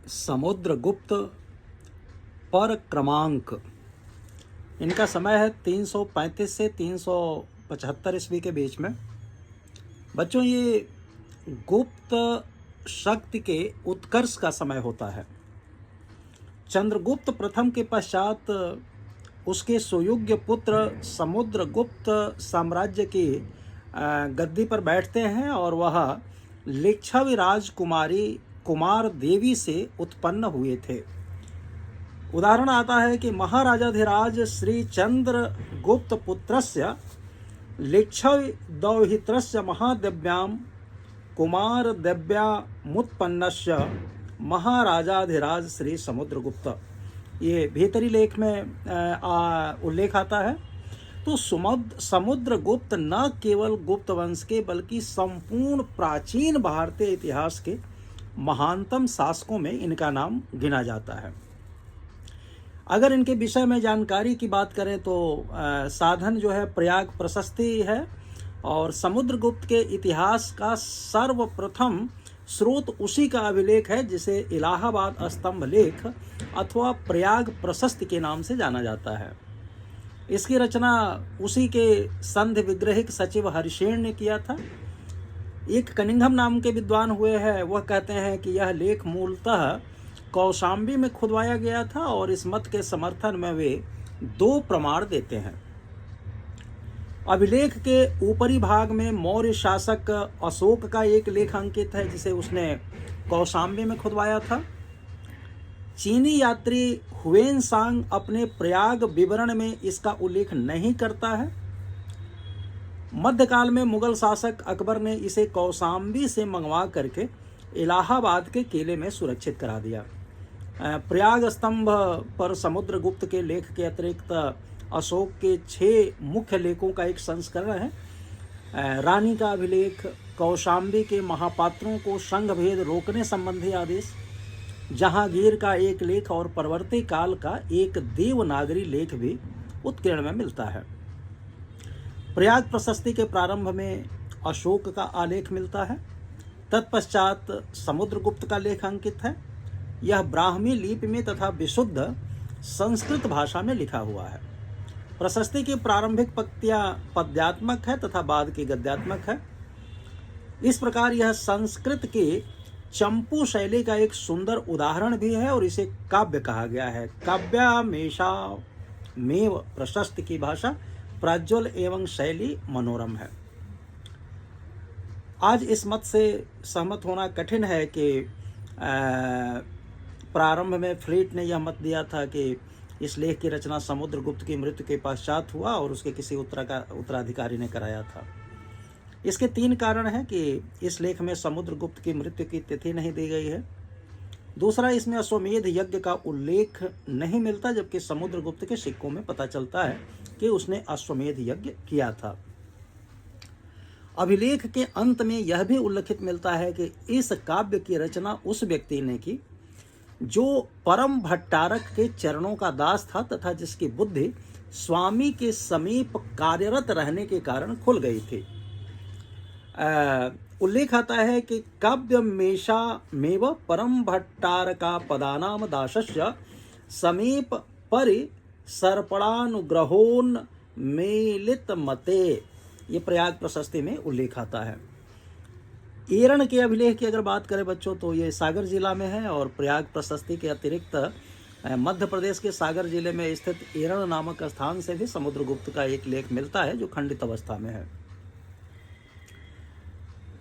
समुद्रगुप्त पर क्रमांक। इनका समय है 335 से 375 ईस्वी के बीच में। बच्चों, ये गुप्त शक्ति के उत्कर्ष का समय होता है। चंद्रगुप्त प्रथम के पश्चात उसके सुयोग्य पुत्र समुद्रगुप्त साम्राज्य की गद्दी पर बैठते हैं और वह लिच्छवी राजकुमारी कुमार देवी से उत्पन्न हुए थे। उदाहरण आता है कि महाराजाधिराज श्री चंद्रगुप्त पुत्रस्य लिच्छवी दौहित्रस्य महादेव्यां कुमार देव्यामुत्पन्नस्य महाराजाधिराज श्री समुद्रगुप्त। ये भीतरी लेख में उल्लेख आता है। तो समुद्रगुप्त न केवल गुप्त वंश के बल्कि संपूर्ण प्राचीन भारतीय इतिहास के महानतम शासकों में इनका नाम गिना जाता है। अगर इनके विषय में जानकारी की बात करें तो साधन जो है प्रयाग प्रशस्ति है और समुद्रगुप्त के इतिहास का सर्वप्रथम स्रोत उसी का अभिलेख है जिसे इलाहाबाद स्तंभ लेख अथवा प्रयाग प्रशस्ति के नाम से जाना जाता है। इसकी रचना उसी के संधि विग्रहिक सचिव हरिशेन ने किया था। एक कनिंघम नाम के विद्वान हुए हैं, वह कहते हैं कि यह लेख मूलतः कौशाम्बी में खुदवाया गया था और इस मत के समर्थन में वे दो प्रमाण देते हैं। अभिलेख के ऊपरी भाग में मौर्य शासक अशोक का एक लेख अंकित है जिसे उसने कौशाम्बी में खुदवाया था। चीनी यात्री हुएनसांग अपने प्रयाग विवरण में इसका उल्लेख नहीं करता है। मध्यकाल में मुगल शासक अकबर ने इसे कौशाम्बी से मंगवा करके इलाहाबाद के किले में सुरक्षित करा दिया। प्रयाग स्तंभ पर समुद्रगुप्त के लेख के अतिरिक्त अशोक के 6 मुख्य लेखों का एक संस्करण है। रानी का अभिलेख, कौशाम्बी के महापात्रों को संघ भेद रोकने संबंधी आदेश, जहांगीर का एक लेख और परवर्ती काल का एक देवनागरी लेख भी उत्कीर्ण में मिलता है। प्रयाग प्रशस्ति के प्रारंभ में अशोक का आलेख मिलता है। तत्पश्चात समुद्रगुप्त का लेख अंकित है। यह ब्राह्मी लिपि में तथा विशुद्ध संस्कृत भाषा में लिखा हुआ है। प्रशस्ति की प्रारंभिक पंक्तियां पद्यात्मक है तथा बाद की गद्यात्मक है। इस प्रकार यह संस्कृत के चंपू शैली का एक सुंदर उदाहरण भी है और इसे काव्य कहा गया है। काव्यामेशा मेव प्रशस्ति की भाषा प्राज्वल एवं शैली मनोरम है। आज इस मत से सहमत होना कठिन है कि प्रारंभ में फ्लीट ने यह मत दिया था कि इस लेख की रचना समुद्रगुप्त की मृत्यु के पश्चात हुआ और उसके किसी उत्तराधिकारी ने कराया था। इसके 3 कारण हैं कि इस लेख में समुद्रगुप्त की मृत्यु की तिथि नहीं दी गई है। दूसरा, इसमें अश्वमेध यज्ञ का उल्लेख नहीं मिलता, जबकि समुद्रगुप्त के सिक्कों में पता चलता है कि उसने अश्वमेध यज्ञ किया था। अभिलेख के अंत में यह भी उल्लेखित मिलता है कि इस काव्य की रचना उस व्यक्ति ने की जो परम भट्टारक के चरणों का दास था तथा जिसकी बुद्धि स्वामी के समीप कार्यरत रहने के कारण खुल गई थी। उल्लेख आता है कि काव्यमेशा मेव परम भट्टारका पदानाम दासस्य समीप परि सर्पणानुग्रहोन मेलित मते। ये प्रयाग प्रशस्ति में उल्लेख आता है। एरण के अभिलेख की अगर बात करें बच्चों तो ये सागर जिला में है और प्रयाग प्रशस्ति के अतिरिक्त मध्य प्रदेश के सागर जिले में स्थित एरण नामक स्थान से भी समुद्रगुप्त का एक लेख मिलता है जो खंडित अवस्था में है।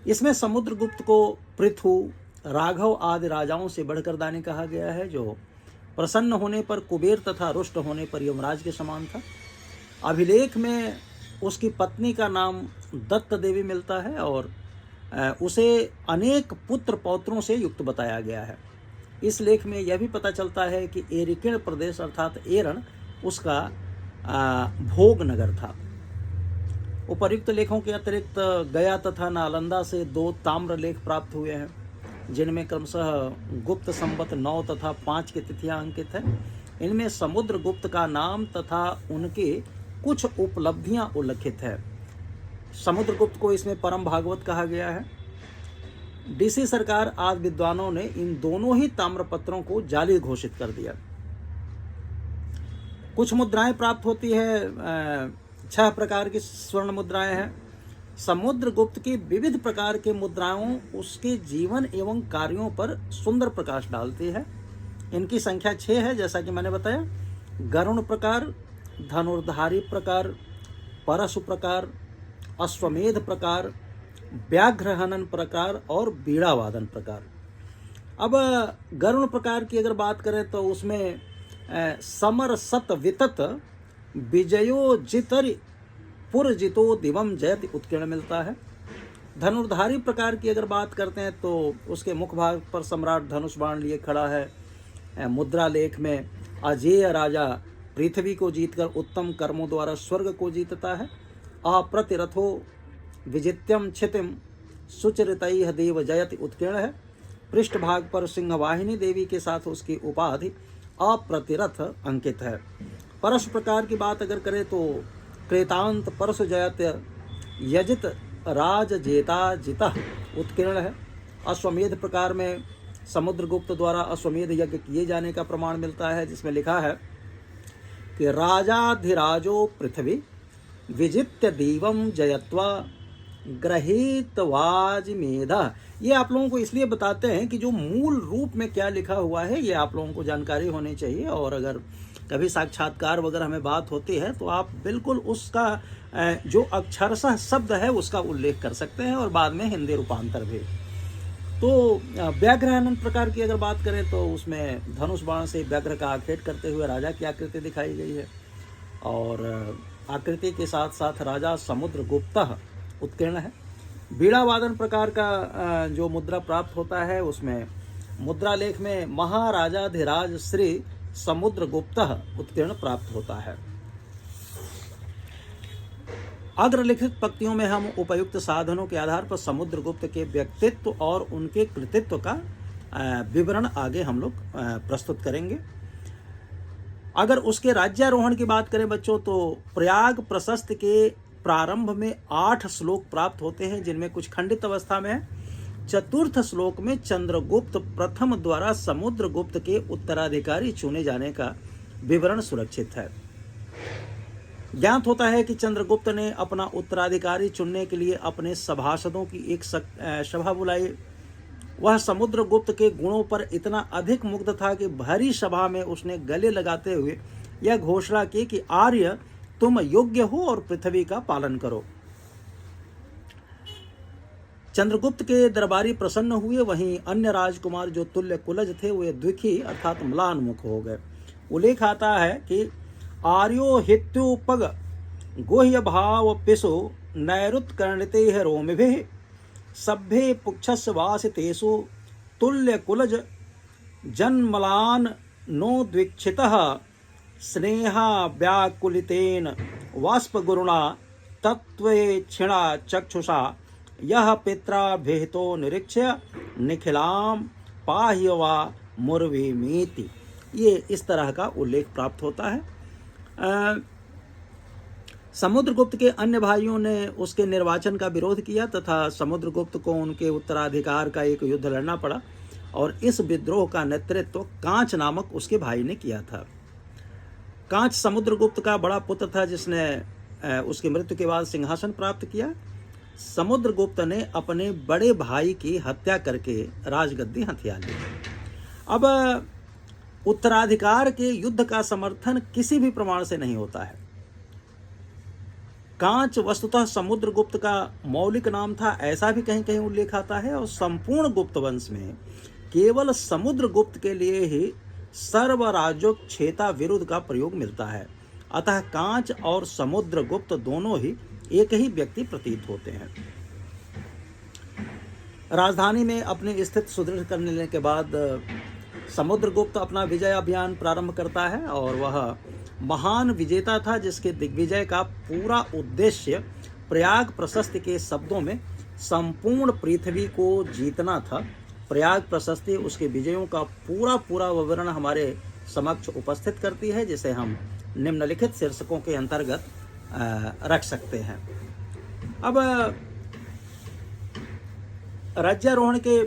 इसमें समुद्रगुप्त को पृथु, राघव आदि राजाओं से बढ़कर दानी कहा गया है, जो प्रसन्न होने पर कुबेर तथा रुष्ट होने पर यमराज के समान था। अभिलेख में उसकी पत्नी का नाम दत्त देवी मिलता है और उसे अनेक पुत्र पौत्रों से युक्त बताया गया है। इस लेख में यह भी पता चलता है कि एरिकिण प्रदेश अर्थात एरण उसका भोग नगर था। उपर्युक्त लेखों के अतिरिक्त गया तथा नालंदा से 2 ताम्र लेख प्राप्त हुए हैं जिनमें क्रमशः गुप्त संवत 9 तथा 5 की तिथियां अंकित है। इनमें समुद्रगुप्त का नाम तथा उनके कुछ उपलब्धियां उल्लिखित है। समुद्रगुप्त को इसमें परम भागवत कहा गया है। डीसी सरकार आदि विद्वानों ने इन दोनों ही ताम्रपत्रों को जाली घोषित कर दिया। कुछ मुद्राएं प्राप्त होती है, 6 प्रकार की स्वर्ण मुद्राएं हैं। समुद्रगुप्त की विविध प्रकार के मुद्राओं उसके जीवन एवं कार्यों पर सुंदर प्रकाश डालती है। इनकी संख्या 6 है, जैसा कि मैंने बताया। गरुण प्रकार, धनुर्धारी प्रकार, परशु प्रकार, अश्वमेध प्रकार, व्याघ्रहनन प्रकार और बीड़ावादन प्रकार। अब गरुण प्रकार की अगर बात करें तो उसमें समर सत वितत विजयो जितर पुरजितो दिवम जयति उत्कीर्ण मिलता है। धनुर्धारी प्रकार की अगर बात करते हैं तो उसके मुख भाग पर सम्राट धनुष बाण लिए खड़ा है। मुद्रा लेख में अजेय राजा पृथ्वी को जीतकर उत्तम कर्मों द्वारा स्वर्ग को जीतता है। अप्रतिरथो विजित्यम क्षितिम सुचरितैः देव जयति उत्कीर्ण है। पृष्ठभाग पर सिंहवाहिनी देवी के साथ उसकी उपाधि अप्रतिरथ अंकित है। परश प्रकार की बात अगर करें तो क्रेतांत परशु जयत यजित राज जेता जिता उत्कीर्ण है। अश्वमेध प्रकार में समुद्रगुप्त द्वारा अश्वमेध यज्ञ किए जाने का प्रमाण मिलता है, जिसमें लिखा है कि राजाधिराजो पृथ्वी विजित्य दीवम जयत्वा ग्रहीत वाजमेधा। ये आप लोगों को इसलिए बताते हैं कि जो मूल रूप में क्या लिखा हुआ है ये आप लोगों को जानकारी होनी चाहिए, और अगर कभी साक्षात्कार वगैरह में बात होती है तो आप बिल्कुल उसका जो अक्षरशः शब्द है उसका उल्लेख कर सकते हैं, और बाद में हिंदी रूपांतर भी। तो व्याघ्रहनन प्रकार की अगर बात करें तो उसमें धनुष बाण से व्याघ्र का आखेट करते हुए राजा की आकृति दिखाई गई है, और आकृति के साथ साथ राजा समुद्रगुप्त उत्कीर्ण है। बीड़ावादन प्रकार का जो मुद्रा प्राप्त होता है उसमें मुद्रा लेख में महाराजाधिराज श्री समुद्रगुप्त उत्कीर्ण प्राप्त होता है। अग्रलिखित पंक्तियों में हम उपयुक्त साधनों के आधार पर समुद्रगुप्त के व्यक्तित्व और उनके कृतित्व का विवरण आगे हम लोग प्रस्तुत करेंगे। अगर उसके राज्यारोहण की बात करें बच्चों तो प्रयाग प्रशस्त के प्रारंभ में 8 श्लोक प्राप्त होते हैं, जिनमें कुछ खंडित अवस्था में है। चतुर्थ श्लोक में चंद्रगुप्त प्रथम द्वारा समुद्रगुप्त के उत्तराधिकारी चुने जाने का विवरण सुरक्षित है। ज्ञात होता है कि चंद्रगुप्त ने अपना उत्तराधिकारी चुनने के लिए अपने सभासदों की एक सभा बुलाई। वह समुद्रगुप्त के गुणों पर इतना अधिक मुग्ध था कि भरी सभा में उसने गले लगाते हुए यह घोषणा की कि आर्य तुम योग्य हो और पृथ्वी का पालन करो। चंद्रगुप्त के दरबारी प्रसन्न हुए, वहीं अन्य राजकुमार जो तुल्य कुलज थे वे दुखी अर्थात म्लानमुख हो गए। उल्लेख आता है कि आर्यो हित्युपग गुह्य भाव पिशो नैरुत्कर्णिते रोमिभिः सभ्ये पुक्षस्य वासितेषु तुल्य कुलज जन्मलान नो द्वीक्षितः स्नेहा व्याकुलितेन वाष्पगुरुणा तत्त्वेक्षिणा चक्षुषा यह पित्राभिहितो निरीक्ष्य निखिलाम पाह्य वा मुर्वीमीति। ये इस तरह का उल्लेख प्राप्त होता है। समुद्रगुप्त के अन्य भाइयों ने उसके निर्वाचन का विरोध किया तथा समुद्रगुप्त को उनके उत्तराधिकार का एक युद्ध लड़ना पड़ा, और इस विद्रोह का नेतृत्व कांच नामक उसके भाई ने किया था। कांच समुद्रगुप्त का बड़ा पुत्र था, जिसने उसकी मृत्यु के बाद सिंहासन प्राप्त किया। समुद्रगुप्त ने अपने बड़े भाई की हत्या करके राजगद्दी हथिया ली। अब उत्तराधिकार के युद्ध का समर्थन किसी भी प्रमाण से नहीं होता है। कांच वस्तुतः समुद्रगुप्त का मौलिक नाम था, ऐसा भी कहीं कहीं उल्लेख आता है, और संपूर्ण गुप्त वंश में केवल समुद्रगुप्त के लिए ही सर्वराजोक्षेता विरुद्ध का प्रयोग मिलता है। अतः कांच और समुद्रगुप्त दोनों ही एक ही व्यक्ति प्रतीत होते हैं। राजधानी में अपनी स्थिति सुदृढ़ करने के बाद समुद्रगुप्त अपना विजय अभियान प्रारंभ करता है, और वह महान विजेता था जिसके दिग्विजय का पूरा उद्देश्य प्रयाग प्रशस्ति के शब्दों में संपूर्ण पृथ्वी को जीतना था। प्रयाग प्रशस्ति उसके विजयों का पूरा विवरण हमारे समक्ष उपस्थित करती है, जिसे हम निम्नलिखित शीर्षकों के अंतर्गत रख सकते हैं। अब राज्यारोहण के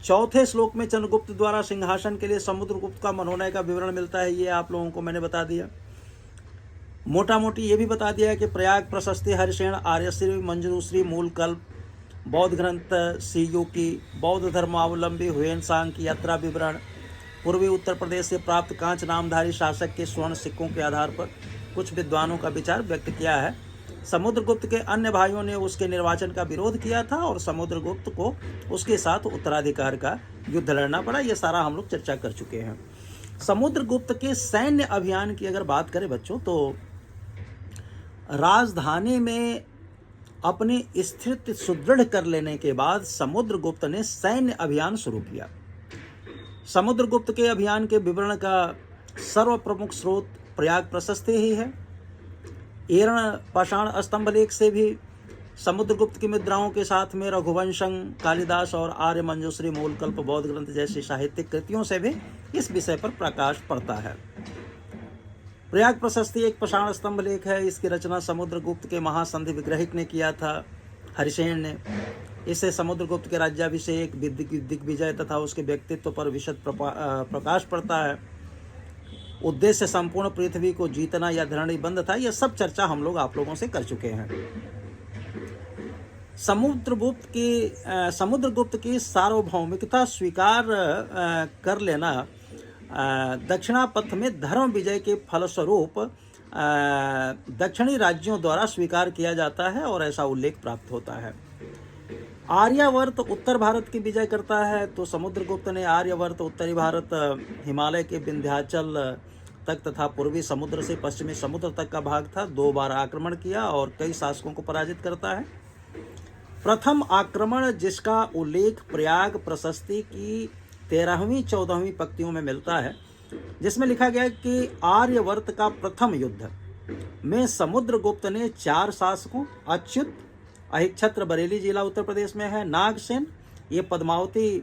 चौथे श्लोक में चंद्रगुप्त द्वारा सिंहासन के लिए समुद्रगुप्त का मनोनय का विवरण मिलता है। ये आप लोगों को मैंने बता दिया। मोटा मोटी ये भी बता दिया है कि प्रयाग प्रशस्ति, हरिसेन, आर्यश्री, मंजूश्री, मूलकल्प, बौद्ध ग्रंथ सीयू की, बौद्ध धर्मावलंबी हुएनसांग की यात्रा विवरण, पूर्वी उत्तर प्रदेश से प्राप्त कांच नामधारी शासक के स्वर्ण सिक्कों के आधार पर कुछ विद्वानों का विचार व्यक्त किया है। समुद्रगुप्त के अन्य भाइयों ने उसके निर्वाचन का विरोध किया था और समुद्रगुप्त को उसके साथ उत्तराधिकार का युद्ध लड़ना पड़ा। ये सारा हम लोग चर्चा कर चुके हैं। समुद्रगुप्त के सैन्य अभियान की अगर बात करें बच्चों, तो राजधानी में अपनी स्थिति सुदृढ़ कर लेने के बाद समुद्रगुप्त ने सैन्य अभियान शुरू किया। समुद्रगुप्त के अभियान के विवरण का सर्व प्रमुख स्रोत प्रयाग प्रशस्ति ही है। एरण पाषाण स्तंभ लेख से भी समुद्रगुप्त की मुद्राओं के साथ में रघुवंशं, कालिदास और आर्य मंजूश्री, मूलकल्प, बौद्ध ग्रंथ जैसी साहित्यिक कृतियों से भी इस विषय पर प्रकाश पड़ता है। प्रयाग प्रशस्ति एक पाषाण स्तंभ लेख है। इसकी रचना समुद्रगुप्त के महासंधि विग्रहिक ने किया था, हरिसेन ने। इससे समुद्रगुप्त के राज्याभिषेक, दिग्विजय तथा उसके व्यक्तित्व पर विशद प्रकाश पड़ता है। उद्देश्य संपूर्ण पृथ्वी को जीतना या धरणी बंद था। यह सब चर्चा हम लोग आप लोगों से कर चुके हैं। समुद्रगुप्त की सार्वभौमिकता स्वीकार कर लेना दक्षिणापथ में धर्म विजय के फलस्वरूप दक्षिणी राज्यों द्वारा स्वीकार किया जाता है और ऐसा उल्लेख प्राप्त होता है। आर्यावर्त उत्तर भारत की विजय करता है, तो समुद्रगुप्त ने आर्यावर्त उत्तरी भारत, हिमालय के विंध्याचल तक तथा पूर्वी समुद्र से पश्चिमी समुद्र तक का भाग था 2 बार आक्रमण किया और कई शासकों को पराजित करता है। प्रथम आक्रमण, जिसका उल्लेख प्रयाग प्रशस्ति की 13वीं 14वीं पंक्तियों में मिलता है, जिसमें लिखा गया कि आर्यवर्त का प्रथम युद्ध में समुद्रगुप्त ने 4 शासकों, अच्युत, अहिच्छत्र बरेली जिला उत्तर प्रदेश में है, नागसेन, ये पद्मावती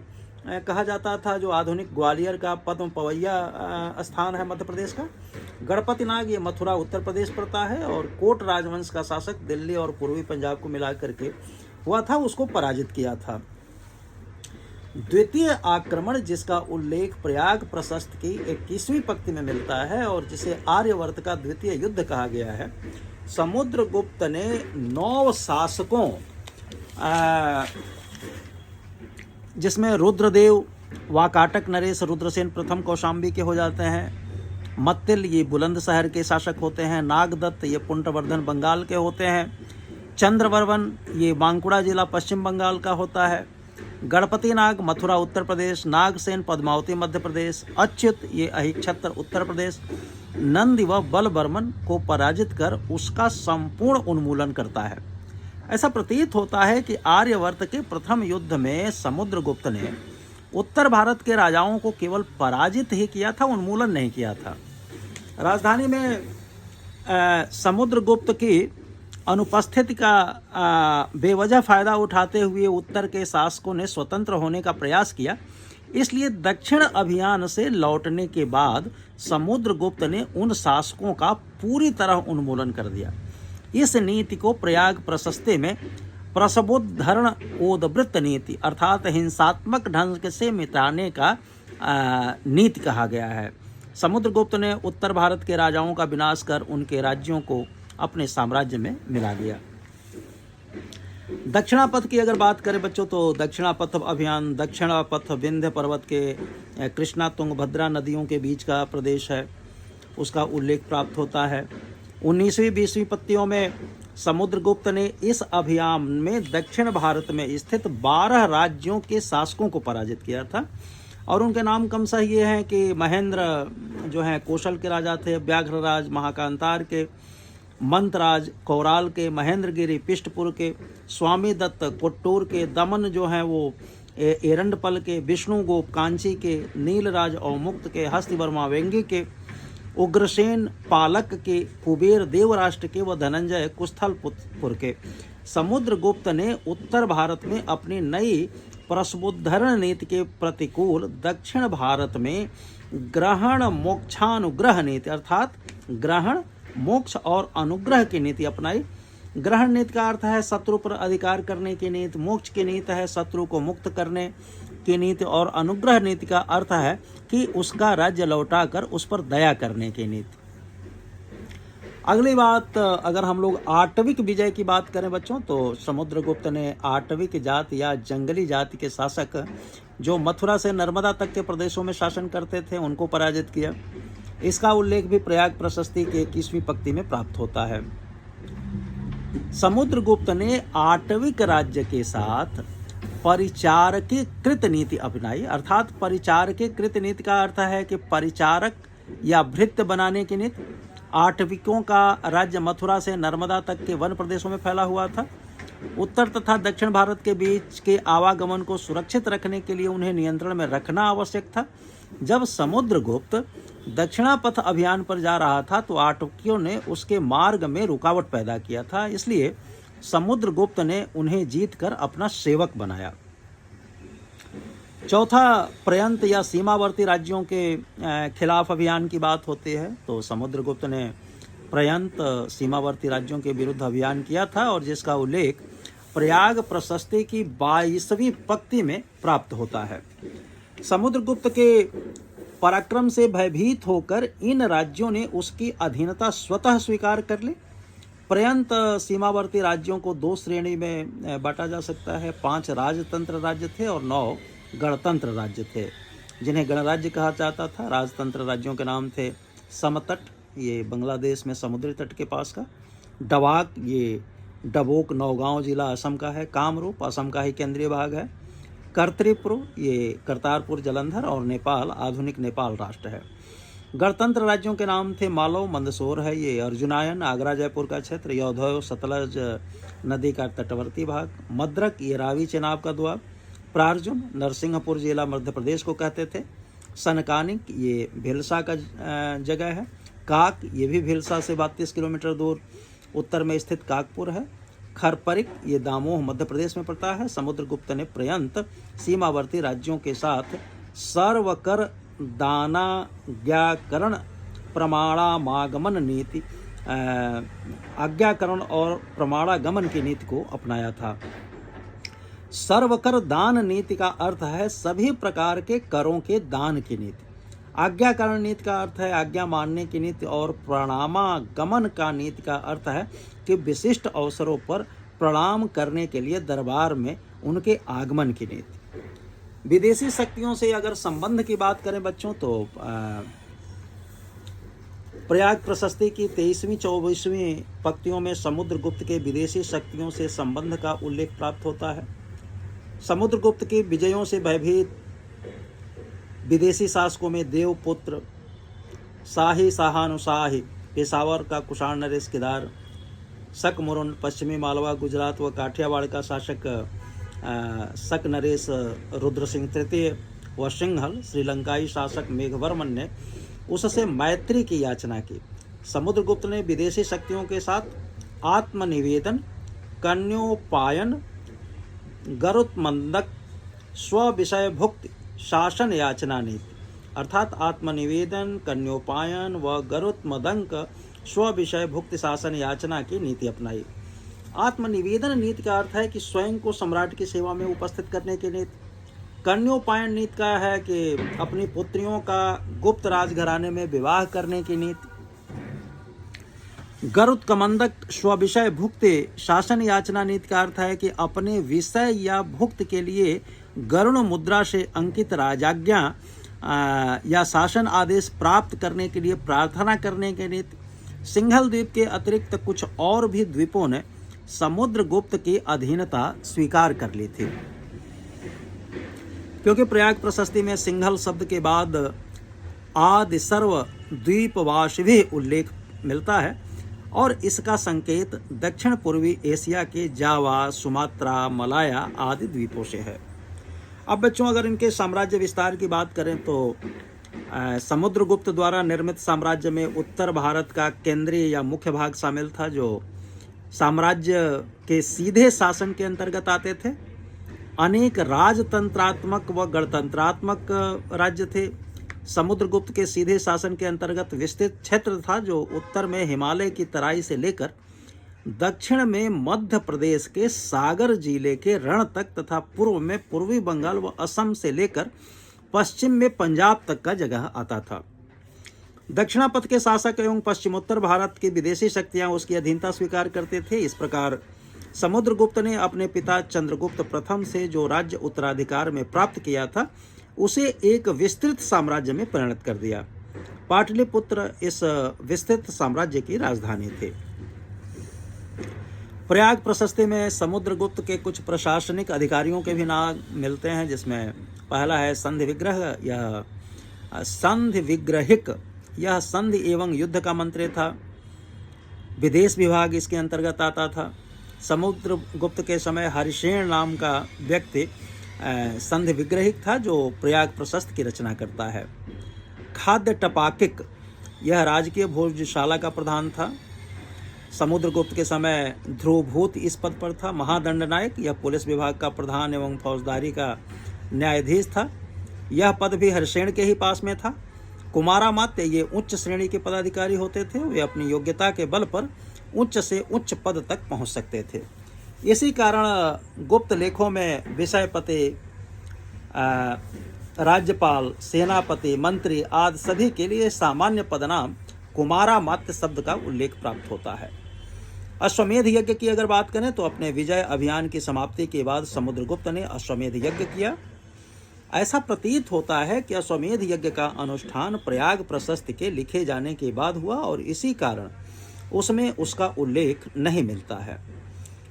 कहा जाता था जो आधुनिक ग्वालियर का पद्म पवैया स्थान है मध्य प्रदेश का, गणपति नाग ये मथुरा उत्तर प्रदेश पड़ता है, और कोट राजवंश का शासक दिल्ली और पूर्वी पंजाब को मिला करके हुआ था, उसको पराजित किया था। द्वितीय आक्रमण, जिसका उल्लेख प्रयाग प्रशस्ति की 21वीं पंक्ति में मिलता है और जिसे आर्यवर्त का द्वितीय युद्ध कहा गया है, समुद्रगुप्त ने 9 शासकों, जिसमें रुद्रदेव, वाकाटक नरेश, रुद्रसेन प्रथम कौशाम्बी के हो जाते हैं, मत्तिल ये बुलंदशहर के शासक होते हैं, नागदत्त ये पुंडवर्धन बंगाल के होते हैं, चंद्रवर्मन ये बांकुड़ा जिला पश्चिम बंगाल का होता है, गणपति नाग मथुरा उत्तर प्रदेश, नागसेन पद्मावती मध्य प्रदेश, अच्युत ये अहिच्छत्र उत्तर प्रदेश, नंदी व बलवर्मन को पराजित कर उसका संपूर्ण उन्मूलन करता है। ऐसा प्रतीत होता है कि आर्यवर्त के प्रथम युद्ध में समुद्रगुप्त ने उत्तर भारत के राजाओं को केवल पराजित ही किया था, उन्मूलन नहीं किया था। राजधानी में समुद्रगुप्त की अनुपस्थिति का बेवजह फायदा उठाते हुए उत्तर के शासकों ने स्वतंत्र होने का प्रयास किया। इसलिए दक्षिण अभियान से लौटने के बाद समुद्रगुप्त ने उन शासकों का पूरी तरह उन्मूलन कर दिया। इस नीति को प्रयाग प्रशस्ति में प्रसबोद्धरण ओदवृत्त नीति अर्थात हिंसात्मक ढंग से मिटाने का नीति कहा गया है। समुद्रगुप्त ने उत्तर भारत के राजाओं का विनाश कर उनके राज्यों को अपने साम्राज्य में मिला लिया। दक्षिणापथ की अगर बात करें बच्चों, तो दक्षिणापथ अभियान दक्षिणापथ विंध्य पर्वत के कृष्णा तुंगभद्रा नदियों के बीच का प्रदेश है, उसका उल्लेख प्राप्त होता है। 19वीं 20वीं पंक्तियों में समुद्रगुप्त ने इस अभियान में दक्षिण भारत में स्थित 12 राज्यों के शासकों को पराजित किया था और उनके नाम क्रमशः ये हैं कि महेंद्र जो हैं कौशल के राजा थे, व्याघ्रराज महाकांतार के, मंतराज कौराल के, महेंद्रगिरी पिष्टपुर के, स्वामी दत्त कोट्टूर के, दमन जो हैं वो एरंडपल के, विष्णुगोप कांची के, नीलराज अवमुक्त के, हस्तिवर्मा वेंगी के, उग्रसेन पालक के, कुबेर देवराष्ट्र के व धनंजय कुस्थलपुर के। समुद्रगुप्त ने उत्तर भारत में अपनी नई प्रसबोद्धरण नीति के प्रतिकूल दक्षिण भारत में ग्रहण मोक्षानुग्रह नीति अर्थात ग्रहण मोक्ष और अनुग्रह की नीति अपनाई ग्रहण नीति का अर्थ है शत्रु पर अधिकार करने की नीति। मोक्ष की नीति है शत्रु को मुक्त करने की नीति। और अनुग्रह नीति का अर्थ है कि उसका राज्य लौटाकर उस पर दया करने की नीति। अगली बात, अगर हम लोग आटविक विजय की बात करें बच्चों, तो समुद्रगुप्त ने आटविक जाति या जंगली जाति के शासक जो मथुरा से नर्मदा तक के प्रदेशों में शासन करते थे उनको पराजित किया। इसका उल्लेख भी प्रयाग प्रशस्ति के 21वीं पंक्ति में प्राप्त होता है। समुद्रगुप्त ने आटविक राज्य के साथ परिचारकीकृत नीति अपनाई। अर्थात परिचारकीकृत नीति का अर्थ है कि परिचारक या भृत्य बनाने की नीति। आटविकों का राज्य मथुरा से नर्मदा तक के वन प्रदेशों में फैला हुआ था। उत्तर तथा दक्षिण भारत के बीच के आवागमन को सुरक्षित रखने के लिए उन्हें नियंत्रण में रखना आवश्यक था। जब समुद्रगुप्त दक्षिणापथ अभियान पर जा रहा था तो आटविकों ने उसके मार्ग में रुकावट पैदा किया था, इसलिए समुद्रगुप्त ने उन्हें जीतकर अपना सेवक बनाया। चौथा, प्रयंत या सीमावर्ती राज्यों के खिलाफ अभियान की बात होती है। तो समुद्रगुप्त ने प्रयंत सीमावर्ती राज्यों के विरुद्ध अभियान किया था और जिसका उल्लेख प्रयाग प्रशस्ति की 22वीं पंक्ति में प्राप्त होता है। समुद्रगुप्त के पराक्रम से भयभीत होकर इन राज्यों ने उसकी अधीनता स्वतः स्वीकार कर ली। प्रयंत सीमावर्ती राज्यों को 2 श्रेणी में बांटा जा सकता है। 5 राजतंत्र राज्य थे और 9 गणतंत्र राज्य थे, जिन्हें गणराज्य कहा जाता था। राजतंत्र राज्यों के नाम थे समतट, ये बांग्लादेश में समुद्री तट के पास का। डवाक, ये डबोक नौगांव जिला असम का है। कामरूप असम का ही केंद्रीय भाग है। कर्तरीपुर, ये करतारपुर जलंधर और नेपाल आधुनिक नेपाल राष्ट्र है। गणतंत्र राज्यों के नाम थे मालव, मंदसौर है ये अर्जुनायन आगरा जयपुर का क्षेत्र। योधयो सतलज नदी का तटवर्ती भाग। मद्रक, ये रावी चेनाब का द्वाब। प्रार्जुन, नरसिंहपुर जिला मध्य प्रदेश को कहते थे। सनकानिक, ये भिलसा का जगह है। काक, ये भी भिलसा से 32 किलोमीटर दूर उत्तर में स्थित काकपुर है। खरपरिक, ये दामोह मध्य प्रदेश में पड़ता है। समुद्रगुप्त ने प्रयंत सीमावर्ती राज्यों के साथ सर्वकर दानाज्ञाकरण प्रमाणामागमन नीति, आज्ञाकरण और प्रमाणागमन की नीति को अपनाया था। सर्वकर दान नीति का अर्थ है सभी प्रकार के करों के दान की नीति। आज्ञाकरण नीति का अर्थ है आज्ञा मानने की नीति। और प्रणामागमन का नीति का अर्थ है कि विशिष्ट अवसरों पर प्रणाम करने के लिए दरबार में उनके आगमन की नीति। विदेशी शक्तियों से अगर संबंध की बात करें बच्चों, तो प्रयाग प्रशस्ति की 23वीं 24वीं पंक्तियों में समुद्रगुप्त के विदेशी शक्तियों से संबंध का उल्लेख प्राप्त होता है। समुद्रगुप्त के विजयों से भयभीत विदेशी शासकों में देवपुत्र, शाही शाहानुशाही, पेशावर का कुषाण नरेश केदार, शक मुरुन, पश्चिमी मालवा गुजरात व काठियावाड़ का शासक शक नरेश रुद्र सिंह तृतीय व सिंहल, श्रीलंकाई शासक मेघवर्मन ने उससे मैत्री की याचना की। समुद्रगुप्त ने विदेशी शक्तियों के साथ आत्मनिवेदन, कन्योपायन, गरुत्मंदक, स्व-विषय भुक्ति, शासन याचना नीति। अर्थात आत्मनिवेदन, कन्योपायन व गरुत्मदंक, स्व-विषय भुक्ति शासन याचना की नीति अपनाई। आत्मनिवेदन नीति का अर्थ है कि स्वयं को सम्राट की सेवा में उपस्थित करने की नीति। कन्योपायन नीति का है कि अपनी पुत्रियों का गुप्त राजघराने में विवाह करने की नीति। गरुत्कमंदक स्वविषय भुक्ति शासन याचना नीति का अर्थ है कि अपने विषय या भुक्त के लिए गरुण मुद्रा से अंकित राजाज्ञा या शासन आदेश प्राप्त करने के लिए प्रार्थना करने की नीति। सिंघल द्वीप के अतिरिक्त कुछ और भी द्वीपों ने समुद्रगुप्त की अधीनता स्वीकार कर ली थी। क्योंकि प्रयाग प्रशस्ति में सिंघल शब्द के बाद आदि सर्व द्वीपवासी भी उल्लेख मिलता है और इसका संकेत दक्षिण पूर्वी एशिया के जावा, सुमात्रा, मलाया आदि द्वीपों से है। अब बच्चों अगर इनके साम्राज्य विस्तार की बात करें तो समुद्रगुप्त द्वारा निर्मित साम्राज्य में उत्तर भारत का केंद्रीय या मुख्य भाग शामिल था, जो साम्राज्य के सीधे शासन के अंतर्गत आते थे। अनेक राजतंत्रात्मक व गणतंत्रात्मक राज्य थे। समुद्रगुप्त के सीधे शासन के अंतर्गत विस्तृत क्षेत्र था जो उत्तर में हिमालय की तराई से लेकर दक्षिण में मध्य प्रदेश के सागर जिले के रण तक तथा पूर्व में पूर्वी बंगाल व असम से लेकर पश्चिम में पंजाब तक का जगह आता था। दक्षिणापथ के शासक एवं पश्चिमोत्तर भारत की विदेशी शक्तियां उसकी अधीनता स्वीकार करते थे। इस प्रकार समुद्रगुप्त ने अपने पिता चंद्रगुप्त प्रथम से जो राज्य उत्तराधिकार में प्राप्त किया था उसे एक विस्तृत साम्राज्य में परिणत कर दिया। पाटलिपुत्र इस विस्तृत साम्राज्य की राजधानी थे। प्रयाग प्रशस्ति में समुद्रगुप्त के कुछ प्रशासनिक अधिकारियों के भी नाम मिलते हैं, जिसमें पहला है संधि विग्रह। यह संधि विग्रहिक, यह संधि एवं युद्ध का मंत्री था। विदेश विभाग इसके अंतर्गत आता था। समुद्रगुप्त के समय हरिसेन नाम का व्यक्ति संधि विग्रहिक था, जो प्रयाग प्रशस्ति की रचना करता है। खाद्य टपाकिक, यह राजकीय भोजशाला का प्रधान था। समुद्रगुप्त के समय ध्रुवभूत इस पद पर था। महादंडनायक, यह पुलिस विभाग का प्रधान एवं फौजदारी का न्यायाधीश था। यह पद भी हरिसेन के ही पास में था। कुमारामात्य, ये उच्च श्रेणी के पदाधिकारी होते थे। वे अपनी योग्यता के बल पर उच्च से उच्च पद तक पहुंच सकते थे। इसी कारण गुप्त लेखों में विषयपति, राज्यपाल, सेनापति, मंत्री आदि सभी के लिए सामान्य पदनाम कुमारामात्य शब्द का उल्लेख प्राप्त होता है। अश्वमेध यज्ञ की अगर बात करें तो अपने विजय अभियान की समाप्ति के बाद समुद्रगुप्त ने अश्वमेध यज्ञ किया। ऐसा प्रतीत होता है कि अश्वमेध यज्ञ का अनुष्ठान प्रयाग प्रशस्ति के लिखे जाने के बाद हुआ और इसी कारण उसमें उसका उल्लेख नहीं मिलता है।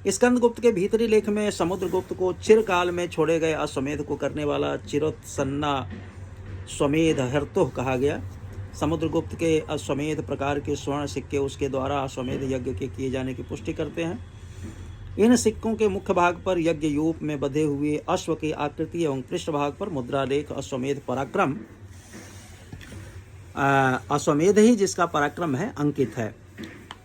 स्कंदगुप्त के भीतरी लेख में समुद्रगुप्त को चिरकाल में छोड़े गए अश्वमेध को करने वाला चिरोत्सन्ना स्वमेध हर्तुह कहा गया। समुद्रगुप्त के अश्वमेध प्रकार के स्वर्ण सिक्के उसके द्वारा अश्वमेध यज्ञ के किए जाने की पुष्टि करते हैं। इन सिक्कों के मुख्य भाग पर यज्ञ यूप में बंधे हुए अश्व की आकृति एवं पृष्ठ भाग पर मुद्रा लेख अश्वमेध पराक्रम, अश्वमेध ही जिसका पराक्रम है, अंकित है।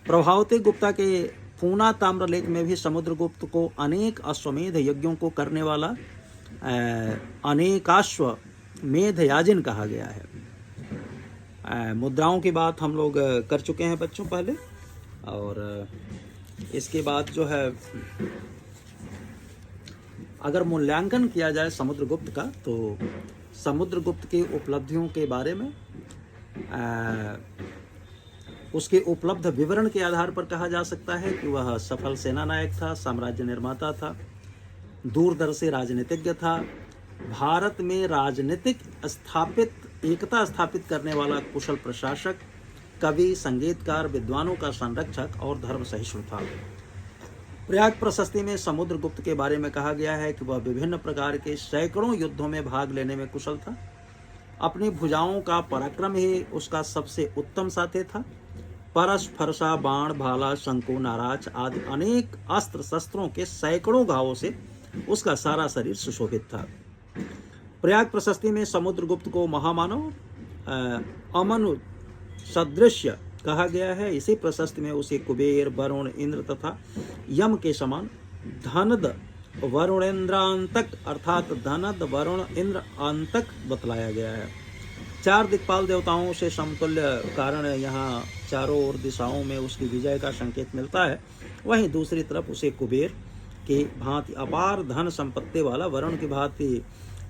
प्रभावती गुप्ता के पूना ताम्र लेख में भी समुद्रगुप्त को अनेक अश्वमेध यज्ञों को करने वाला अनेकाश्वमेध याजिन कहा गया है। मुद्राओं की बात हम लोग कर चुके हैं बच्चों पहले, और इसके बाद जो है अगर मूल्यांकन किया जाए समुद्रगुप्त का तो समुद्रगुप्त की उपलब्धियों के बारे में उसके उपलब्ध विवरण के आधार पर कहा जा सकता है कि वह सफल सेना नायक था, साम्राज्य निर्माता था, दूरदर्शी राजनीतिज्ञ था, भारत में राजनीतिक एकता स्थापित करने वाला कुशल प्रशासक, कवि, संगीतकार, विद्वानों का संरक्षक और धर्म सहिष्णु था। प्रयाग प्रशस्ति में समुद्रगुप्त के बारे में कहा गया है कि वह विभिन्न प्रकार के सैकड़ों युद्धों में भाग लेने में कुशल था। अपनी भुजाओं का पराक्रम ही उसका सबसे उत्तम साथी था। परस, फरसा, बाण, भाला, शंकु, नाराज आदि अनेक अस्त्र शस्त्रों के सैकड़ों घावों से उसका सारा शरीर सुशोभित था। प्रयाग प्रशस्ति में समुद्रगुप्त को महामानव, अमनु सदृश्य कहा गया है। इसी प्रशस्ति में उसे कुबेर, वरुण, इंद्र तथा यम के समान धनद वरुणेन्द्रांतक अर्थात धनद वरुण इंद्र अंतक बतलाया गया है। चार दिक्पाल देवताओं से समतुल्य कारण यहाँ चारों ओर दिशाओं में उसकी विजय का संकेत मिलता है। वहीं दूसरी तरफ उसे कुबेर की भांति अपार धन संपत्ति वाला, वरुण की भांति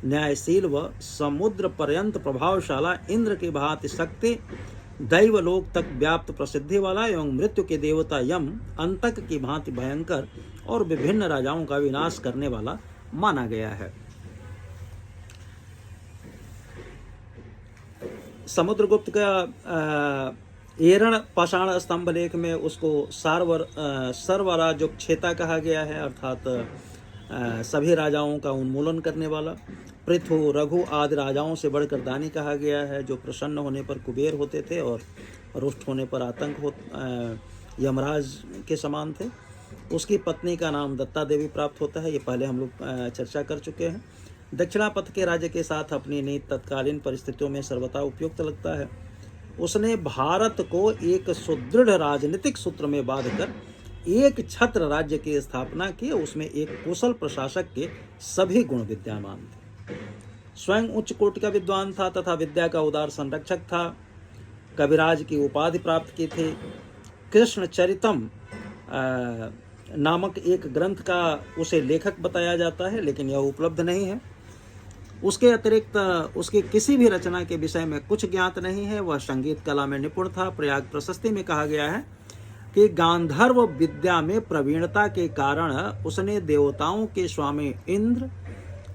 न्यायशील व समुद्र पर्यंत प्रभावशाला, इंद्र की भांति शक्ति, दैवलोक तक व्याप्त प्रसिद्धि वाला एवं मृत्यु के देवता यम अंतक की भांति भयंकर और विभिन्न राजाओं का विनाश करने वाला माना गया है। समुद्रगुप्त का एरण पाषाण स्तंभ लेख में उसको सर्वराजोक्षेता कहा गया है, अर्थात सभी राजाओं का उन्मूलन करने वाला। पृथु, रघु आदि राजाओं से बढ़कर दानी कहा गया है, जो प्रसन्न होने पर कुबेर होते थे और रुष्ट होने पर यमराज के समान थे। उसकी पत्नी का नाम दत्ता देवी प्राप्त होता है, ये पहले हम लोग चर्चा कर चुके हैं। दक्षिणापथ के राज्य के साथ अपनी नीति तत्कालीन परिस्थितियों में सर्वथा उपयुक्त लगता है। उसने भारत को एक सुदृढ़ राजनीतिक सूत्र में बांधकर एक छत्र राज्य की स्थापना की। उसमें एक कुशल प्रशासक के सभी गुण विद्यमान थे। स्वयं उच्च कोटि का विद्वान था तथा विद्या का उदार संरक्षक था। कविराज की उपाधि प्राप्त की थी। कृष्ण चरितम नामक एक ग्रंथ का उसे लेखक बताया जाता है, लेकिन यह उपलब्ध नहीं है। उसके अतिरिक्त उसकी किसी भी रचना के विषय में कुछ ज्ञात नहीं है। वह संगीत कला में निपुण था। प्रयाग प्रशस्ति में कहा गया है कि गांधर्व विद्या में प्रवीणता के कारण उसने देवताओं के स्वामी इंद्र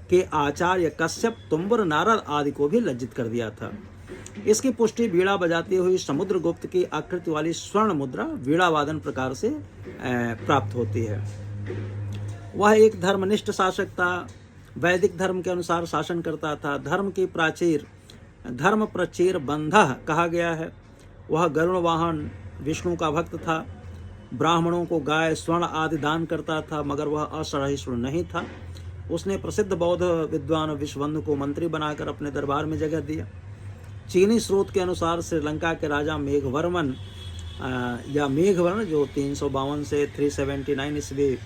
के आचार्य कश्यप, तुम्बर, नारद आदि को भी लज्जित कर दिया था। इसकी पुष्टि वीणा बजाती हुई समुद्रगुप्त की आकृति वाली स्वर्ण मुद्रा वीणा वादन प्रकार से प्राप्त होती है। वह एक धर्मनिष्ठ शासक था। वैदिक धर्म के अनुसार शासन करता था। धर्म प्रचीर बंधः कहा गया है। वह गरुण वाहन विष्णु का भक्त था। ब्राह्मणों को गाय, स्वर्ण आदि दान करता था, मगर वह असहिष्णु नहीं था। उसने प्रसिद्ध बौद्ध विद्वान विश्वबंधु को मंत्री बनाकर अपने दरबार में जगह दिया। चीनी स्रोत के अनुसार श्रीलंका के राजा मेघवर्मन जो 352 से 379 ईस्वी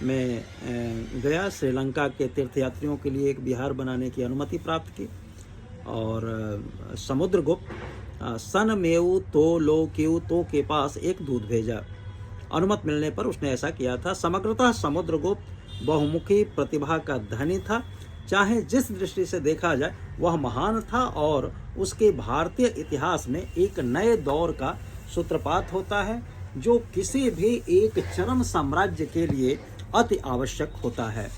में गया, श्रीलंका के तीर्थयात्रियों के लिए एक विहार बनाने की अनुमति प्राप्त की। और समुद्रगुप्त सनमेऊ तोलोक्यू तो के पास एक दूत भेजा। अनुमति मिलने पर उसने ऐसा किया था। समग्रतः समुद्रगुप्त बहुमुखी प्रतिभा का धनी था। चाहे जिस दृष्टि से देखा जाए वह महान था और उसके भारतीय इतिहास में एक नए दौर का सूत्रपात होता है, जो किसी भी एक चरम साम्राज्य के लिए अति आवश्यक होता है।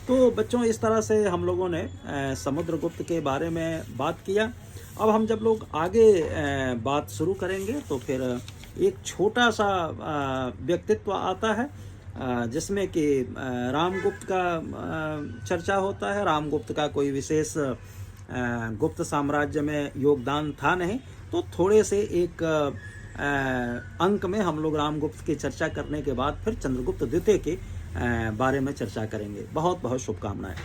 तो बच्चों, इस तरह से हम लोगों ने समुद्रगुप्त के बारे में बात किया। अब हम जब लोग आगे बात शुरू करेंगे तो फिर एक छोटा सा व्यक्तित्व आता है जिसमें कि रामगुप्त का चर्चा होता है। रामगुप्त का कोई विशेष गुप्त साम्राज्य में योगदान था नहीं, तो थोड़े से एक अंक में हम लोग रामगुप्त की चर्चा करने के बाद फिर चंद्रगुप्त द्वितीय के बारे में चर्चा करेंगे। बहुत बहुत शुभकामनाएं।